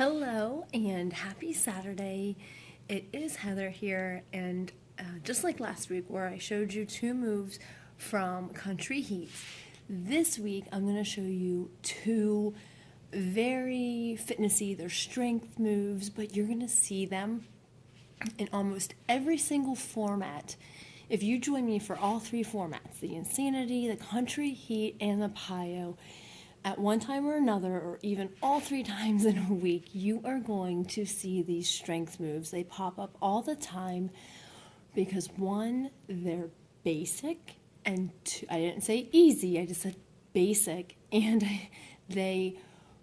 Hello and happy Saturday. It is Heather here, and just like last week where I showed you two moves from Country Heat, this week I'm going to show you two very fitnessy, they're strength moves, but you're going to see them in almost every single format. If you join me for all three formats, the Insanity, the Country Heat, and the Pyo, at one time or another, or even all three times in a week, you are going to see these strength moves. They pop up all the time because one, they're basic, and two, I didn't say easy, I just said basic, and they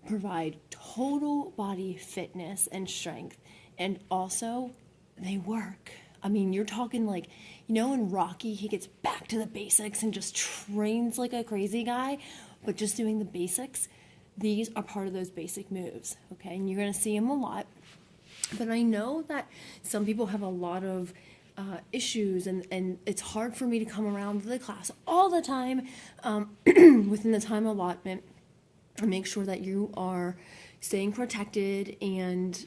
provide total body fitness and strength, and also they work. I mean, you're talking like, in Rocky, he gets back to the basics and just trains like a crazy guy, but just doing the basics, these are part of those basic moves, okay? And you're going to see them a lot. But I know that some people have a lot of issues, and it's hard for me to come around to the class all the time within the time allotment and make sure that you are staying protected and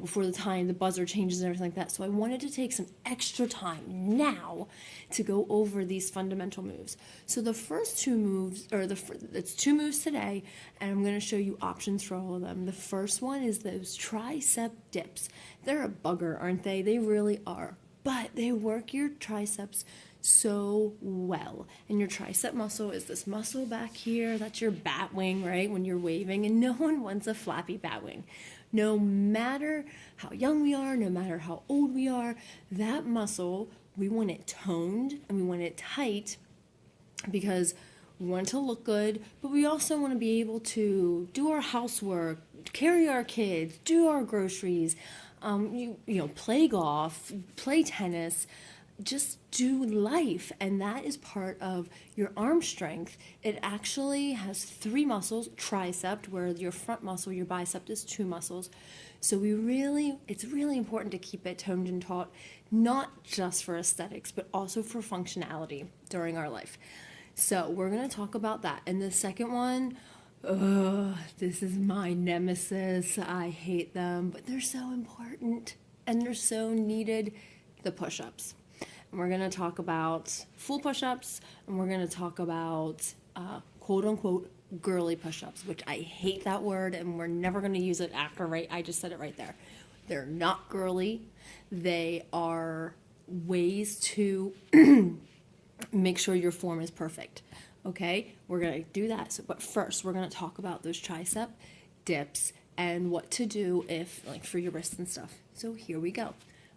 before the buzzer changes and everything like that. So I wanted to take some extra time now to go over these fundamental moves. So the first two moves, it's two moves today, and I'm going to show you options for all of them. The first one is those tricep dips. They're a bugger, aren't they? They really are. But they work your triceps so well. And your tricep muscle is this muscle back here. That's your bat wing, right? When you're waving, and no one wants a flappy bat wing. No matter how young we are, no matter how old we are, that muscle, we want it toned and we want it tight because we want it to look good, but we also want to be able to do our housework, carry our kids, do our groceries, play golf, play tennis, just do life, and that is part of your arm strength. It actually has three muscles, tricep, where your front muscle, your bicep, is two muscles. So it's really important to keep it toned and taut, not just for aesthetics, but also for functionality during our life. So we're going to talk about that. And the second one, this is my nemesis. I hate them, but they're so important and they're so needed, the push-ups. And we're going to talk about full push-ups, and we're going to talk about quote-unquote girly push-ups, which I hate that word, and we're never going to use it after, right? I just said it right there. They're not girly. They are ways to make sure your form is perfect, okay? We're going to do that. But first, we're going to talk about those tricep dips and what to do for your wrists and stuff. So here we go.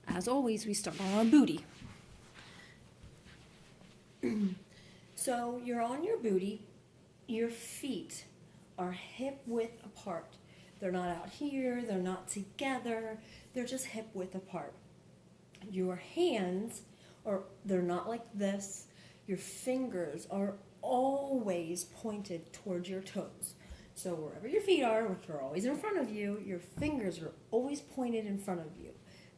As always, we start on our booty. So you're on your booty, your feet are hip width apart. They're not out here, they're not together, they're just hip width apart. Your hands they're not like this. Your fingers are always pointed towards your toes. So wherever your feet are, which are always in front of you, your fingers are always pointed in front of you,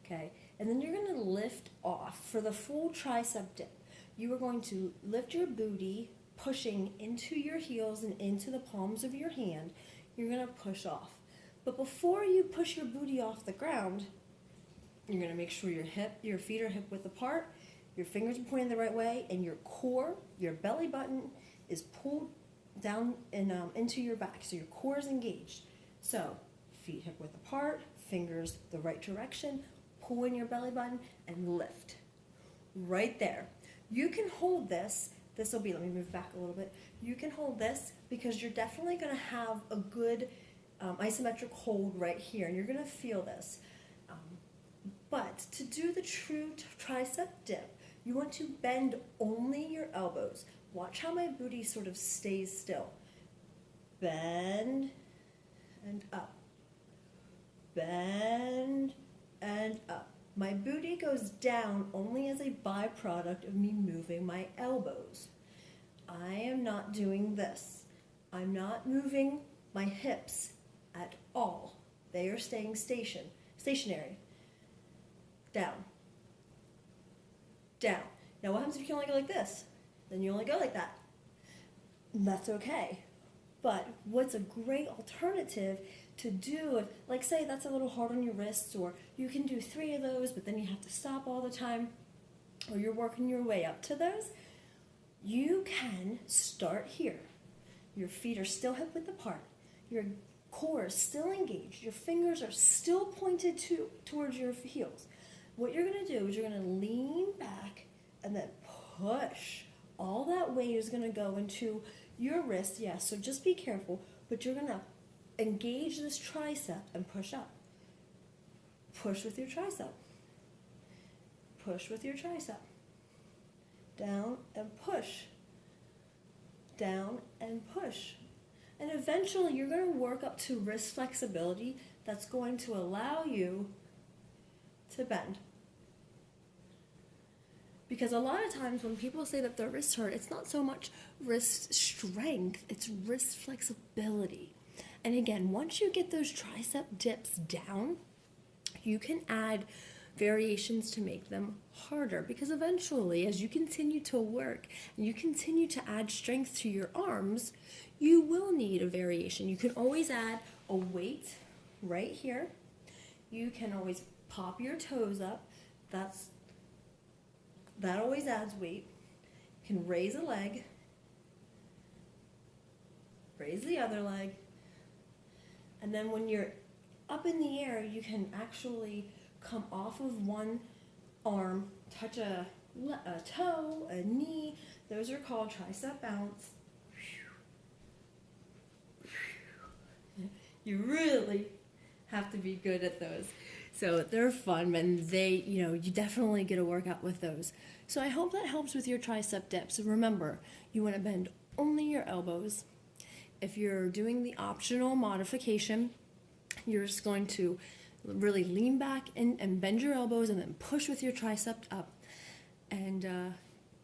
okay? And then you're going to lift off for the full tricep dip. You are going to lift your booty, pushing into your heels and into the palms of your hand. You're going to push off. But before you push your booty off the ground, you're going to make sure your feet are hip width apart, your fingers are pointing the right way, and your core, your belly button, is pulled down and into your back. So your core is engaged. So feet hip width apart, fingers the right direction, pull in your belly button, and lift. Right there. You can hold this. Let me move back a little bit. You can hold this because you're definitely going to have a good isometric hold right here, and you're going to feel this. But to do the true tricep dip, you want to bend only your elbows. Watch how my booty sort of stays still. Bend and up. Bend and up. My booty goes down only as a byproduct of me moving my elbows. I am not doing this. I'm not moving my hips at all. They are staying stationary. Down. Down. Now what happens if you can only go like this? Then you only go like that. That's okay. But what's a great alternative to do, like say that's a little hard on your wrists, or you can do 3 of those, but then you have to stop all the time, or you're working your way up to those, you can start here. Your feet are still hip width apart. Your core is still engaged. Your fingers are still pointed towards your heels. What you're going to do is you're going to lean back and then push. All that weight is going to go into your wrist, yes, so just be careful, but you're going to engage this tricep and push up. Push with your tricep. Push with your tricep. Down and push. Down and push. And eventually you're going to work up to wrist flexibility that's going to allow you to bend. Because a lot of times when people say that their wrists hurt, it's not so much wrist strength, it's wrist flexibility. And again, once you get those tricep dips down, you can add variations to make them harder, because eventually as you continue to work and you continue to add strength to your arms, you will need a variation. You can always add a weight right here. You can always pop your toes up. That always adds weight. You can raise a leg, raise the other leg, and then when you're up in the air, you can actually come off of one arm, touch a toe, a knee. Those are called tricep bounce. You really have to be good at those. So they're fun, and you definitely get a workout with those. So I hope that helps with your tricep dips. Remember, you want to bend only your elbows. If you're doing the optional modification, you're just going to really lean back and bend your elbows and then push with your tricep up, and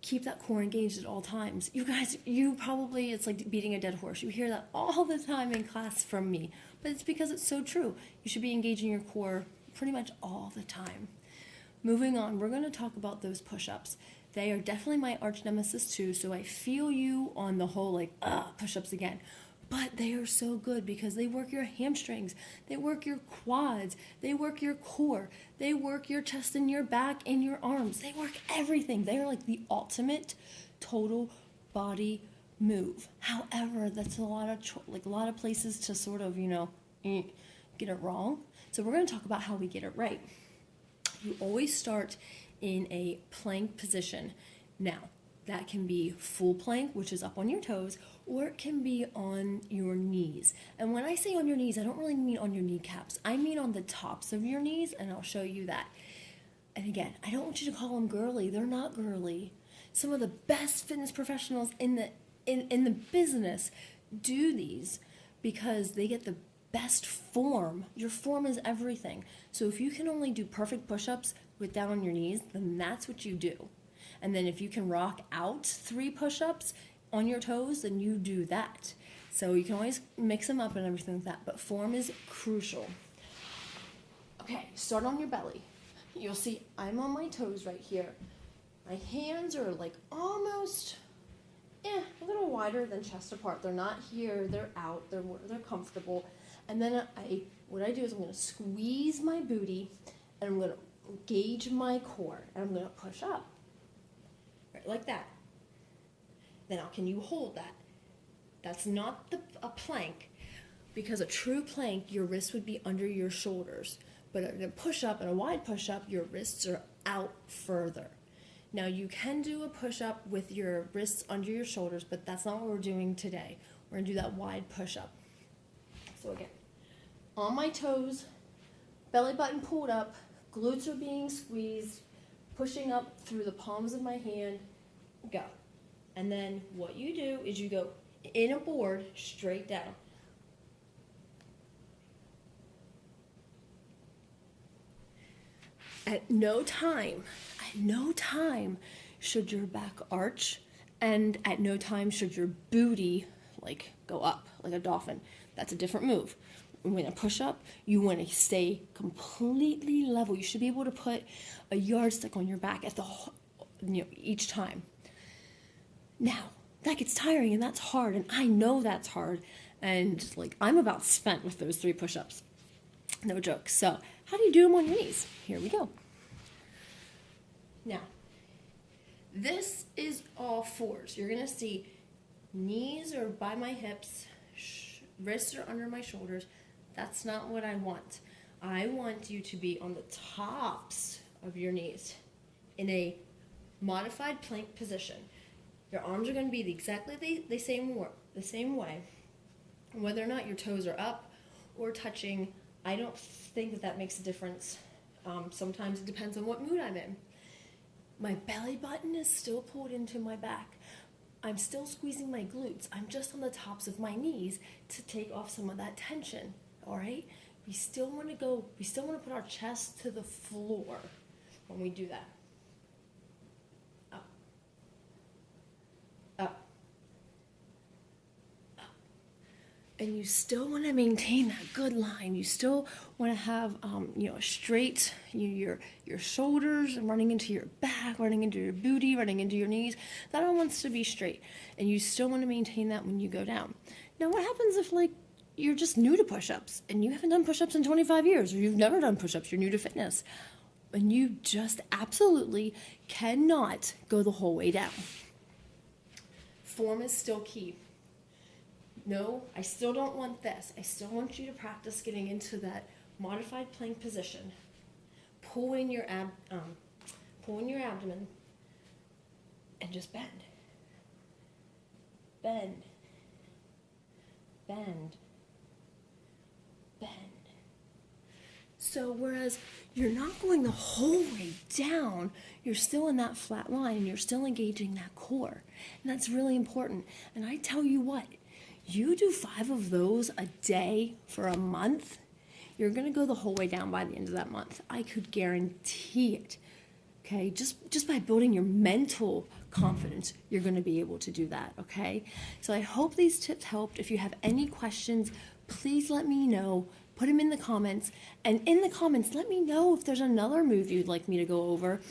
keep that core engaged at all times. You guys, it's like beating a dead horse. You hear that all the time in class from me, but it's because it's so true. You should be engaging your core pretty much all the time. Moving on, we're going to talk about those push-ups. They are definitely my arch nemesis too, so I feel you on the whole push-ups again. But they are so good because they work your hamstrings, they work your quads, they work your core, they work your chest and your back and your arms. They work everything. They are like the ultimate total body move. However, that's a lot of places to sort of, get it wrong. So we're going to talk about how we get it right. You always start in a plank position. Now, that can be full plank, which is up on your toes, or it can be on your knees. And when I say on your knees, I don't really mean on your kneecaps. I mean on the tops of your knees, and I'll show you that. And again, I don't want you to call them girly. They're not girly. Some of the best fitness professionals in the business do these because they get the best form. Your form is everything. So if you can only do perfect push-ups with down on your knees, then that's what you do. And then if you can rock out 3 push-ups on your toes, then you do that. So you can always mix them up and everything like that, but form is crucial. Okay, start on your belly. You'll see I'm on my toes right here. My hands are like almost a little wider than chest apart. They're not here, they're out, they're comfortable. And then what I do is I'm going to squeeze my booty, and I'm going to engage my core, and I'm going to push up. Right, like that. Then can you hold that? That's not a plank, because a true plank, your wrists would be under your shoulders. But in a push-up and a wide push-up, your wrists are out further. Now you can do a push-up with your wrists under your shoulders, but that's not what we're doing today. We're going to do that wide push-up. So again, on my toes, belly button pulled up, glutes are being squeezed, pushing up through the palms of my hand, go. And then what you do is you go in a board straight down. At no time should your back arch, and at no time should your booty go up like a dolphin. That's a different move. When I push up, you want to stay completely level. You should be able to put a yardstick on your back at each time. Now, that gets tiring and that's hard, and I know that's hard, And like, I'm about spent with those 3 push-ups. No joke. So how do you do them on your knees? Here we go. Now, this is all 4s. You're going to see knees are by my hips, wrists are under my shoulders. That's not what I want. I want you to be on the tops of your knees in a modified plank position. Your arms are going to be exactly the same way. Whether or not your toes are up or touching, I don't think that makes a difference. Sometimes it depends on what mood I'm in. My belly button is still pulled into my back. I'm still squeezing my glutes. I'm just on the tops of my knees to take off some of that tension, all right? We still want to put our chest to the floor when we do that. Up, up, up. And you still want to maintain that good line. You still want to have, straight, your shoulders running into your back, running into your booty, running into your knees. That all wants to be straight. And you still want to maintain that when you go down. Now, what happens if, you're just new to push-ups and you haven't done push-ups in 25 years, or you've never done push-ups, you're new to fitness, and you just absolutely cannot go the whole way down? Form is still key. No, I still don't want this. I still want you to practice getting into that modified plank position. Pull in your abdomen and just bend. Bend. Bend. Bend. So whereas you're not going the whole way down, you're still in that flat line and you're still engaging that core. And that's really important. And I tell you what, you do 5 of those a day for a month, you're going to go the whole way down by the end of that month. I could guarantee it. Okay, just by building your mental confidence, you're going to be able to do that, okay? So I hope these tips helped. If you have any questions, please let me know. Put them in the comments. And in the comments, let me know if there's another move you'd like me to go over,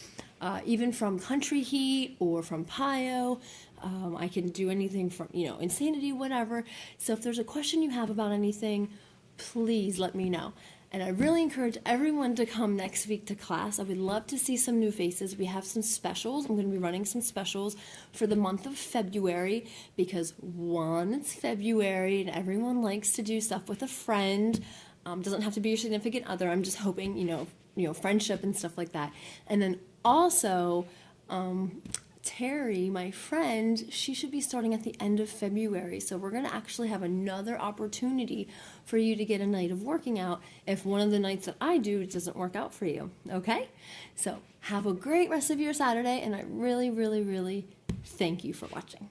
even from Country Heat or from PIO. I can do anything from, Insanity, whatever. So if there's a question you have about anything, please let me know. And I really encourage everyone to come next week to class. I would love to see some new faces. We have some specials. I'm going to be running some specials for the month of February because, one, it's February and everyone likes to do stuff with a friend. Doesn't have to be your significant other. I'm just hoping, friendship and stuff like that. And then also, Terry, my friend, she should be starting at the end of February. So we're going to actually have another opportunity for you to get a night of working out if one of the nights that I do doesn't work out for you. Okay? So have a great rest of your Saturday, and I really, really, really thank you for watching.